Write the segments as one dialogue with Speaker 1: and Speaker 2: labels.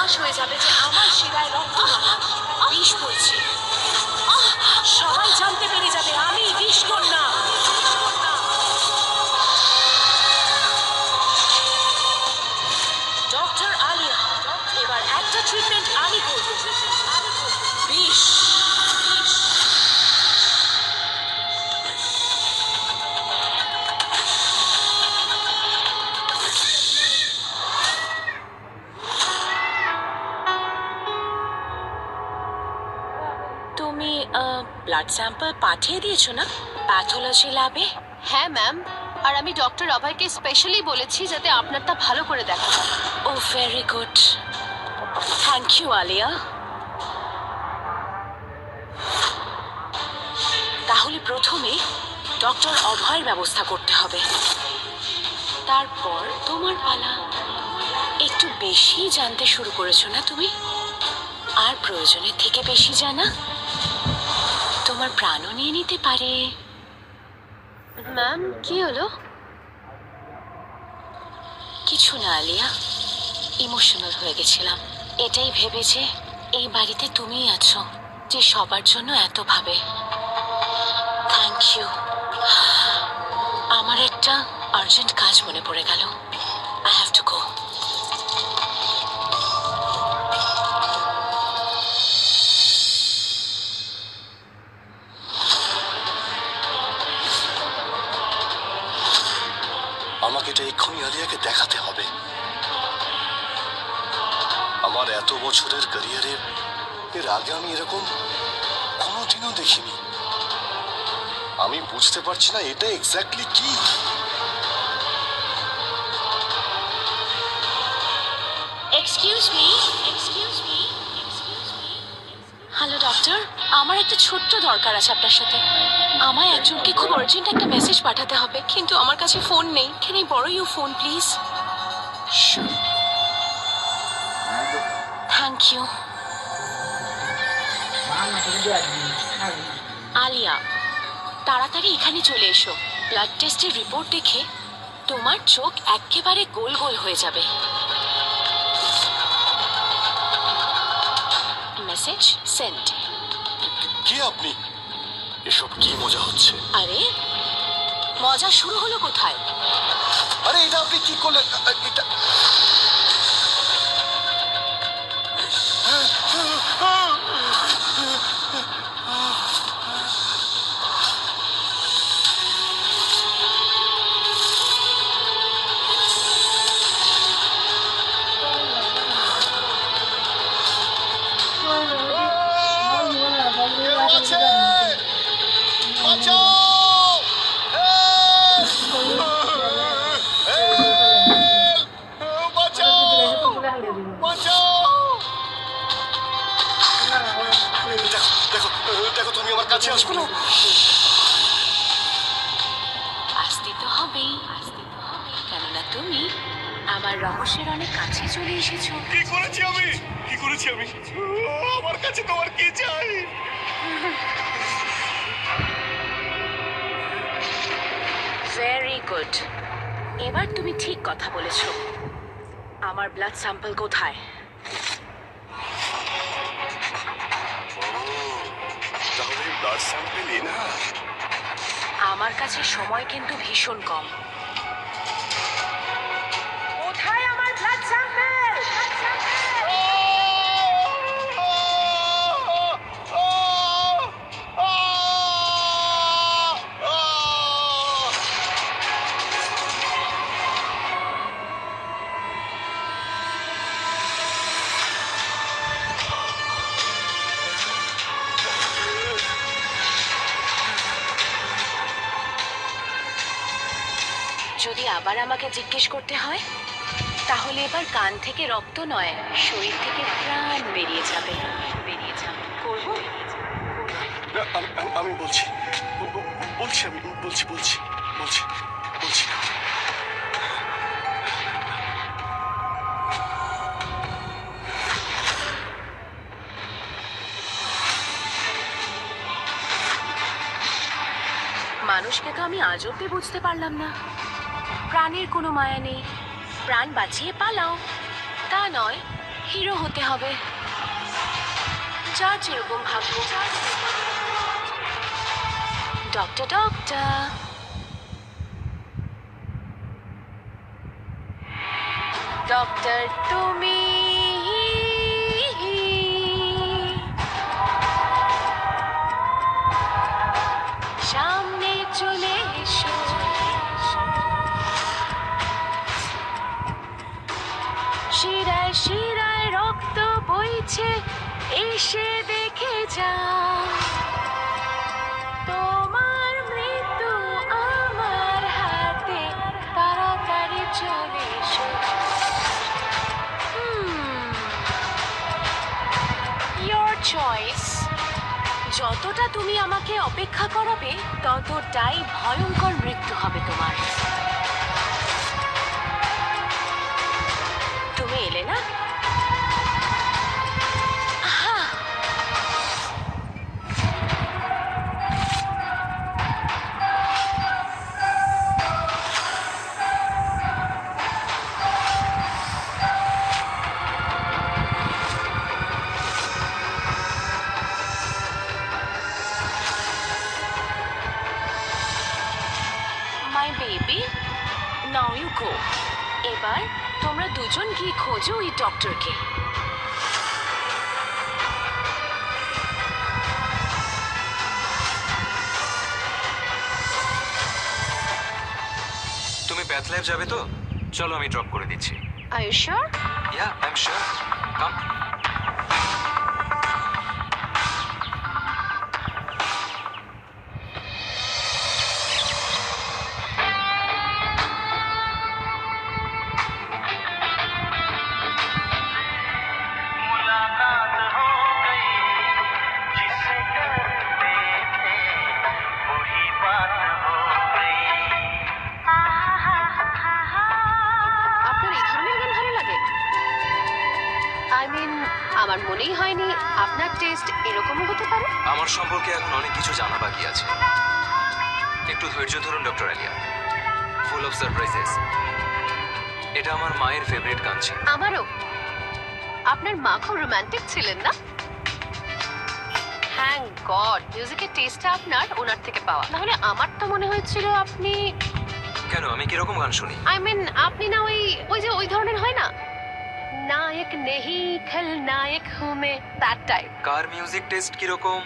Speaker 1: ফাঁস হয়ে যাবে যে আমার শিরায় রক্ত নয়, বিষ বইছে। সবাই জানতে পেরে যাবে আমি বিষ কন্যা। ডক্টর আলিয়া, এবার একটা ট্রিটমেন্ট আমি করব, বিষ। তুমি ব্লাড স্যাম্পল পাঠিয়ে দিয়েছো না প্যাথোলজি ল্যাবে?
Speaker 2: হ্যাঁ ম্যাম, আর আমি ডক্টর অভয়কে স্পেশালি বলেছি যাতে আপনারটা ভালো করে দেখা হয়।
Speaker 1: Oh very good, thank you Alia. তাহলে প্রথমে ডক্টর অভয়ের ব্যবস্থা করতে হবে, তারপর তোমার পালা। একটু বেশি জানতে শুরু করেছো না তুমি? আর প্রয়োজনের থেকে বেশি জানা তোমার প্রাণও নিয়ে নিতে পারে।
Speaker 2: ম্যাম কি হলো?
Speaker 1: কিছু না আলিয়া, ইমোশনাল হয়ে গেছিলাম। এটাই ভেবে যে এই বাড়িতে তুমিই আছো যে সবার জন্য এত ভাবে। Thank you. আমার একটা আর্জেন্ট কাজ মনে পড়ে গেল। I have to go.
Speaker 3: আমাকে এটা এক্ষুনি আলিয়াকে দেখাতে হবে। আমার এত বছরের ক্যারিয়ারে এর আগে আমি এরকম কোনোদিনও দেখিনি। আমি বুঝতে পারছি না এটা এক্স্যাক্টলি কি।
Speaker 1: Excuse me, excuse me, excuse me. Hello doctor, আমার একটা ছোট্ট দরকার আছে আপনার সাথে। আমায় একজনকে খুব আর্জেন্ট একটা মেসেজ পাঠাতে হবে, কিন্তু আমার কাছে ফোন নেই। Can I borrow your phone please? Thank you. Alia, তাড়াতাড়ি এখানে চলে এসো। ব্লাড টেস্টের রিপোর্ট দেখে তোমার চোখ একেবারে গোল গোল হয়ে যাবে। Message send.
Speaker 3: কে আপনি? এসব কি মজা হচ্ছে?
Speaker 1: আরে মজা শুরু হলো কোথায়?
Speaker 3: আরে এটা আপনি কি করলেন? এটা দেখো তুমি আমার কাছে আসবে না।
Speaker 1: আসতে তো হবেই, আসতে তো হবেই, কেননা তুমি আমার রহস্যের অনেক কাছে চলে এসেছো।
Speaker 3: কি করেছি আমি? কি করেছি আমি? আমার কাছে তোমার কি চাই?
Speaker 1: ভেরি গুড, এবার তুমি ঠিক কথা বলেছো। আমার ব্লাড স্যাম্পল কোথায়?
Speaker 3: তাহলে ব্লাড স্যাম্পল না?
Speaker 1: আমার কাছে সময় কিন্তু ভীষণ কম। কোথায় আমার ব্লাড স্যাম্পল? যদি আবার আমাকে জিজ্ঞেস করতে হয়, তাহলে এবার কান থেকে রক্ত নয়, শরীর থেকে প্রাণ বেরিয়ে যাবে, বেরিয়ে যাবে। করবো?
Speaker 3: আমি বলছি বলছি আমি বলছি বলছি বলছি বলছি
Speaker 1: মানুষকে তো আমি আজ অব্দি বুঝতে পারলাম না। প্রাণের কোনো মায়া নেই, প্রাণ বাঁচিয়ে পালাও তা নয়, হিরো হতে হবে। যার যেরকম ভাগ্য। ডক্টর ডক্টর ডক্টর তুমি সামনে চলে এসো, শিরায় শিরায় রক্ত বইছে, এসে দেখে যাও তোমার মৃত্যু আমার হাতে, তাড়াতাড়ি চলে এসো। Your choice. যতটা তুমি আমাকে অপেক্ষা করাবে ততটাই ভয়ঙ্কর মৃত্যু হবে তোমার। তুমি এলে না? আহা! My baby, now you go. এবার তোমরা দুজন গিয়ে খোঁজো ওই ডক্টরকে।
Speaker 4: তুমি প্যাথ ল্যাব যাবে তো? চলো আমি ড্রপ করে দিচ্ছি।
Speaker 2: Are you sure?
Speaker 4: Yeah I am sure. Come.
Speaker 5: मुलाकात हो गई जिसे करते थे वही बात हो गई।
Speaker 2: আপনার এই ধরনের গান ভালো লাগে? আমার মনেই হয়নি আপনার টেস্ট এরকমও হতে পারে।
Speaker 4: আমার সম্পর্কে এখন অনেক কিছু জানা বাকি আছে। একটু ধৈর্য ধরুন doctor Alia. Full of surprises. এটা আমার মায়ের ফেভারিট গান ছিল।
Speaker 2: আমারও। আপনার মা খুব রোমান্টিক ছিলেন না? থ্যাংক গড মিউজিকের টেস্টটা আপনার ওনার থেকে পাওয়া, নাহলে আমার তো মনে হয়েছিল আপনি
Speaker 4: কেন, আমি কিরকম গান শুনি?
Speaker 2: আপনি না ওই ধরনের হয় না, নায়ক নেহি খলনায়ক হুমে, দ্যাট টাইপ।
Speaker 4: কার মিউজিক টেস্ট কিরকম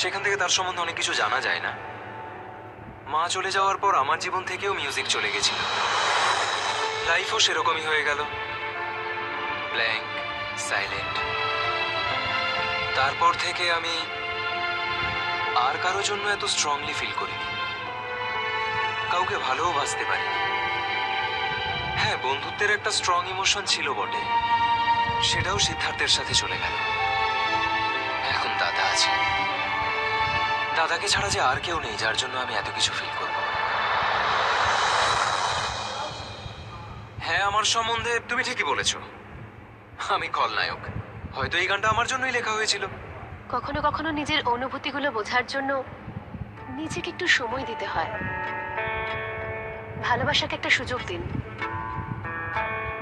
Speaker 4: সেখান থেকে তার সম্বন্ধে অনেক কিছু জানা যায় না। মা চলে যাওয়ার পর আমার জীবন থেকেও মিউজিক চলে গেছিল। লাইফও সেরকমই হয়ে গেল, ব্ল্যাঙ্ক, সাইলেন্ট। তারপর থেকে আমি আর কারোর জন্য এত স্ট্রংলি ফিল করিনি, কাউকে ভালোবাসতে পারিনি। হ্যাঁ, বন্ধুত্বের একটা স্ট্রং ইমোশন ছিল বটে, সেটাও সিদ্ধার্থের সাথে চলে গেল। এখন দাদা আছে, দাদাকে ছাড়া যে আর কেউ নেই যার জন্য আমি এত কিছু ফিল করব। হ্যাঁ, আমার সম্বন্ধে তুমি ঠিকই বলেছো, আমি খলনায়ক। হয়তো এই গানটা আমার জন্যই লেখা হয়েছিল।
Speaker 2: কখনো কখনো নিজের অনুভূতিগুলো বোঝার জন্য নিজেকে একটু সময় দিতে হয়। ভালোবাসাকে একটা সুযোগ দিন।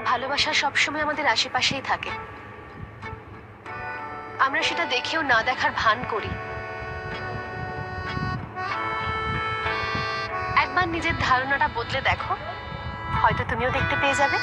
Speaker 2: ভালোবাসা সবসময় আমাদের আশেপাশেই থাকে, আমরা সেটা দেখেও না দেখার ভান করি। একবার নিজের ধারণাটা বদলে দেখো, হয়তো তুমিও দেখতে পেয়ে যাবে।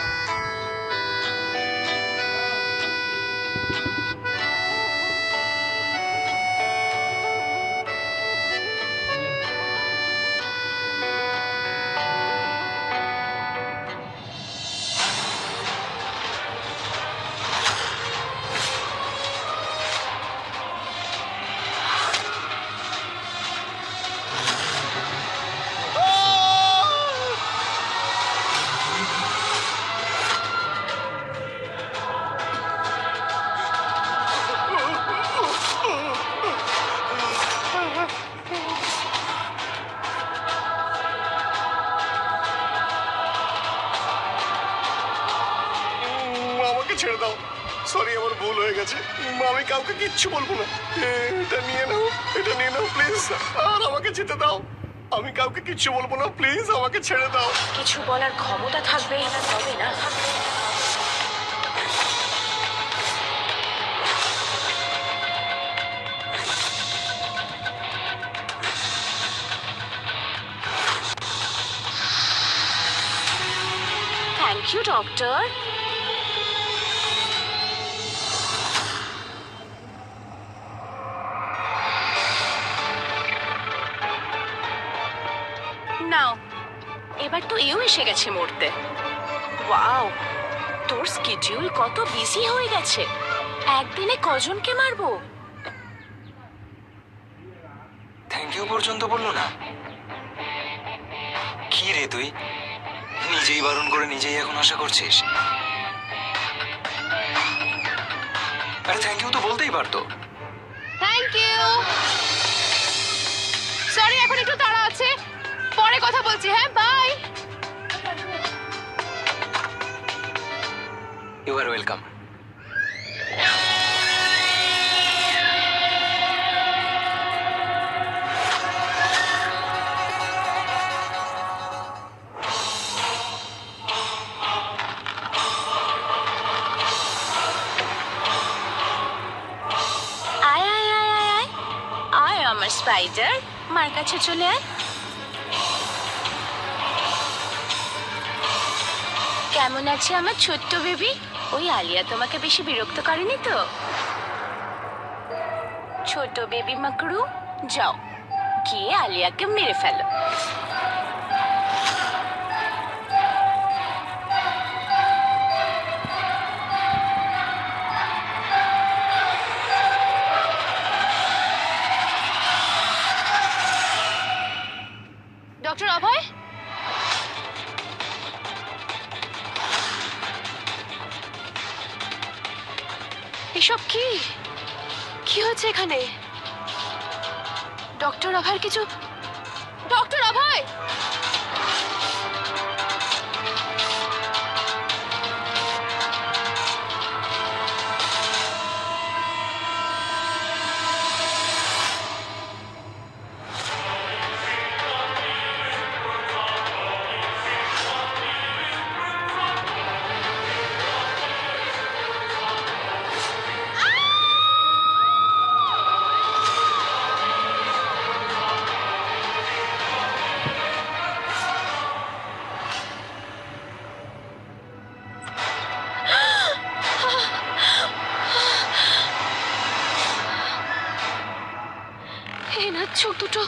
Speaker 3: আমাকে ছেড়ে দাও, সরি আমার ভুল হয়ে গেছে। আমি কাউকে কিচ্ছু বলবো না। এটা নিয়ে নাও, এটা নিয়ে নাও প্লিজ, আর আমাকে যেতে দাও। আমি কাউকে কিচ্ছু বলবো না, প্লিজ আমাকে ছেড়ে দাও।
Speaker 1: কিছু বলার ক্ষমতা থাকবে তবে না। You doctor. নাও, এবার তো এও এসে গেছে মরতে। ওয়াও, তোর স্কেডিউল কত বিজি হয়ে গেছে। একদিনে কজনকে মারবো?
Speaker 4: থ্যাংক ইউ পর্যন্ত বললো না। কি রে তুই, নিজেই বারণ করে নিজেই এখন আশা করছিস? আরে থ্যাংক ইউ তো বলতেই পারতো।
Speaker 2: Thank you. সরি, এখন একটু তাড়া আছে, পরে কথা বলছি। হ্যাঁ, বাই।
Speaker 4: You R welcome.
Speaker 1: আয় আয় আয় আয় আয় আয় আমার স্পাইডার, মার কাছে চলে আয়। কেমন আছে আমার ছোট্ট বেবি? ওই আলিয়া তোমাকে বেশি বিরক্ত করেনি তো? ছোট বেবি মাকড়ু, যাও গিয়ে আলিয়াকে মেরে ফেলো।
Speaker 2: ডক্টর অভয়, এসব কি কি হচ্ছে এখানে? ডক্টর অভয়ের কিছু... ডক্টর অভয়! এনার চোখ দুটো...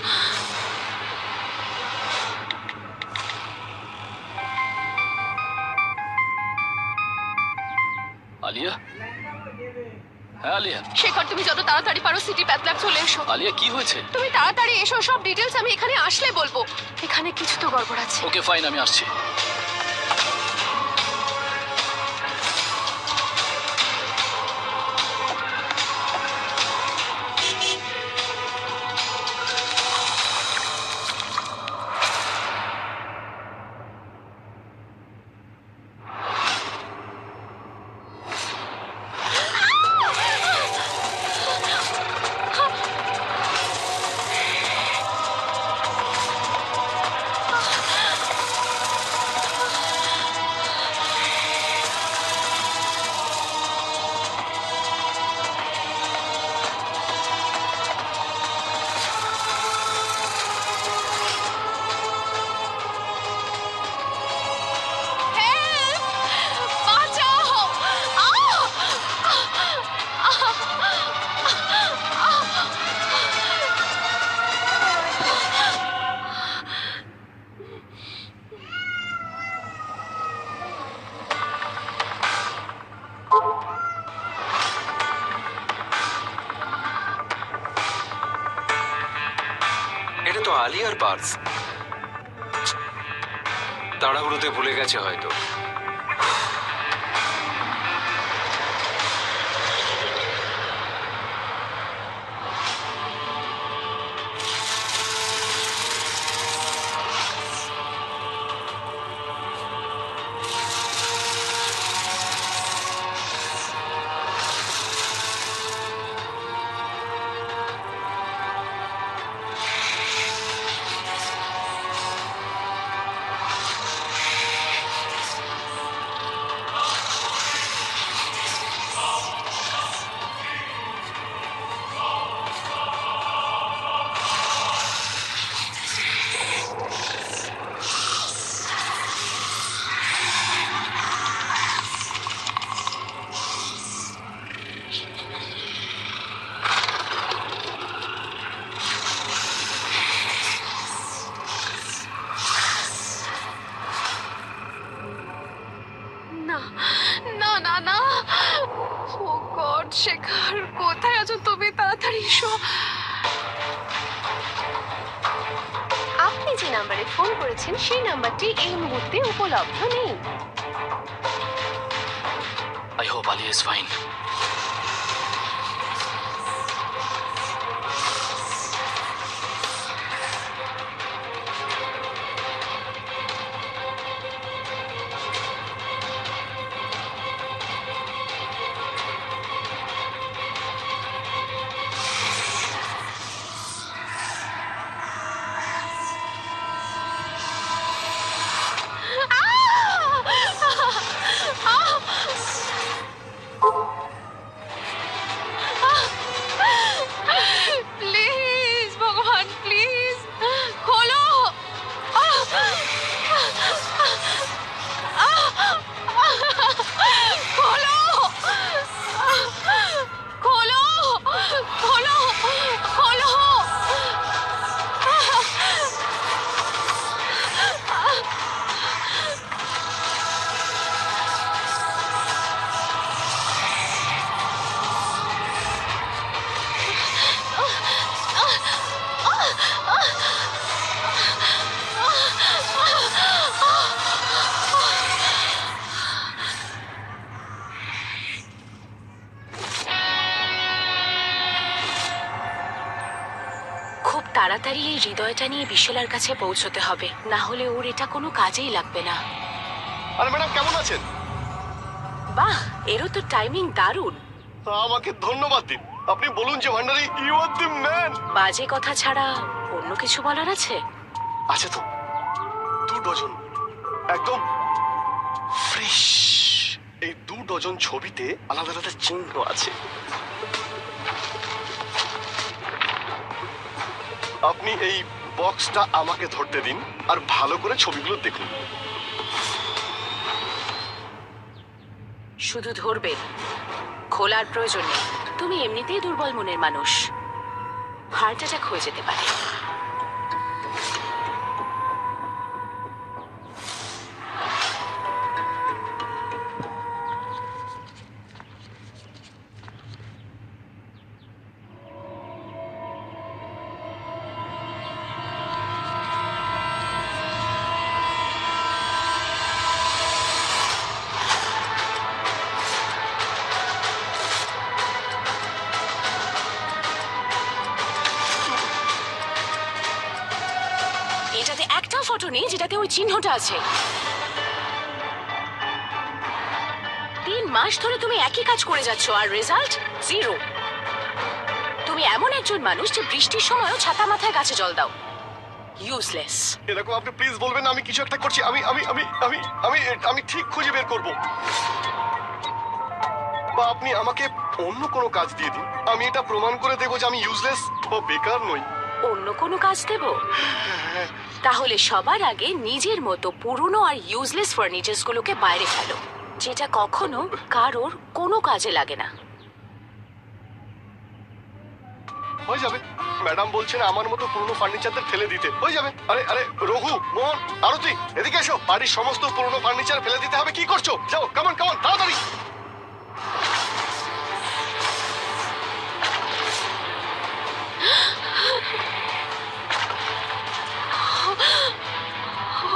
Speaker 6: আলিয়া, হ্যাঁ আলিয়া।
Speaker 2: শেখর, তুমি যত তাড়াতাড়ি পারো সিটি প্যাথ ল্যাব চলে এসো।
Speaker 6: আলিয়া কি হয়েছে?
Speaker 2: তুমি তাড়াতাড়ি এসো, সব ডিটেলস আমি এখানে আসলে বলবো। এখানে কিছু তো গড়বড় আছে।
Speaker 6: ওকে ফাইন, আমি আসছি।
Speaker 4: এটা তো আলিয়ার পার্স। তাড়াহুড়োতে ভুলে গেছে হয়তো।
Speaker 2: শেখর, কোথায় আছো তুমি? তাড়াতাড়ি এসো। আপনি যে নাম্বারে ফোন করেছেন সেই নাম্বারটি এই মুহূর্তে উপলব্ধ নেই।
Speaker 6: I hope Alia is fine.
Speaker 2: Please ভগবান, প্লিজ খোলো। খোলো, খোলো, খোলো, খোলো।
Speaker 1: খুব তাড়াতাড়ি এই হৃদয়টা নিয়ে বিশালার কাছে পৌঁছতে হবে, না হলে ওর এটা কোনো কাজেই লাগবে না।
Speaker 3: আরে ম্যাডাম কেমন আছেন?
Speaker 1: বাহ, এরও তো টাইমিং দারুণ।
Speaker 3: আমাকে ধন্যবাদ দিন। আপনি বলুন যে ভান্ডারি, ইউ আর দ্য ম্যান।
Speaker 1: বাজে কথা ছাড়া অন্য কিছু বলার আছে?
Speaker 3: আছে তো, 2 ডজন একদম ফ্রেশ। এই 2 ডজন ছবিতে আলাদা আলাদা চিহ্ন আছে। আপনি এই বক্সটা আমাকে ধরতে দিন আর ভালো করে ছবিগুলো দেখুন।
Speaker 1: শুধু ধরবে, খোলার প্রয়োজন নেই। তুমি এমনিতেই দুর্বল মনের মানুষ, হার্ট অ্যাটাক হয়ে যেতে পারে। এটাতে একটাও ফটো নেই যেটাতে ওই চিহ্নটা আছে। 3 মাস ধরে তুমি একই কাজ করে যাচ্ছ আর রেজাল্ট 0। তুমি এমন একজন মানুষ যে বৃষ্টির সময়ও ছাতা মাথায় গাছে জল দাও। ইউজলেস।
Speaker 3: এরকম আপনি প্লিজ বলবেন না, আমি কিছু একটা করছি। আমি আমি আমি আমি আমি আমি ঠিক খুঁজে বের করব। বা আপনি আমাকে অন্য কোনো কাজ দিয়ে দিন, আমি এটা প্রমাণ করে দেবো যে আমি ইউজলেস বা বেকার নই।
Speaker 1: অন্য কোনো কাজ দেব? তাহলে সবার আগে নিজের মতো পুরনো আর ইউজলেস ফার্নিচার্স গুলোকে বাইরে ফেলো, যেটা কখনো কারোর কোনো কাজে লাগে না।
Speaker 3: হয়ে যাবে। ম্যাডাম বলছেন আমার মতো পুরনো ফার্নিচারদের ফেলে দিতে। হয়ে যাবে। আরে আরে রঘু, মোহন, আরতি, এদিকে এসো। বাড়ির সমস্ত পুরনো ফার্নিচার ফেলে দিতে হবে। কি করছো? যাও, কামান কামান, তাড়াতাড়ি।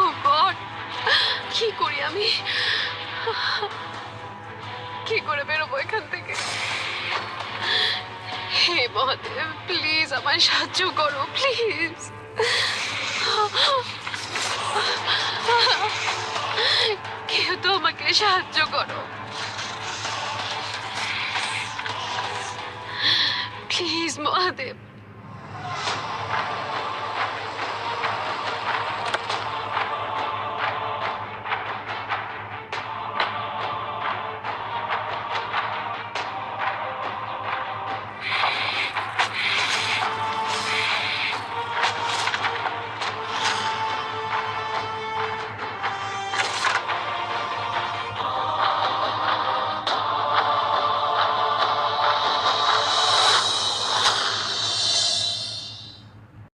Speaker 2: Oh God! কি করি আমি? কি করে বেরোবো এখান থেকে? হে মহাদেব, প্লিজ আমায় সাহায্য করো, প্লিজ। কেউ তো আমাকে সাহায্য করো, প্লিজ মহাদেব।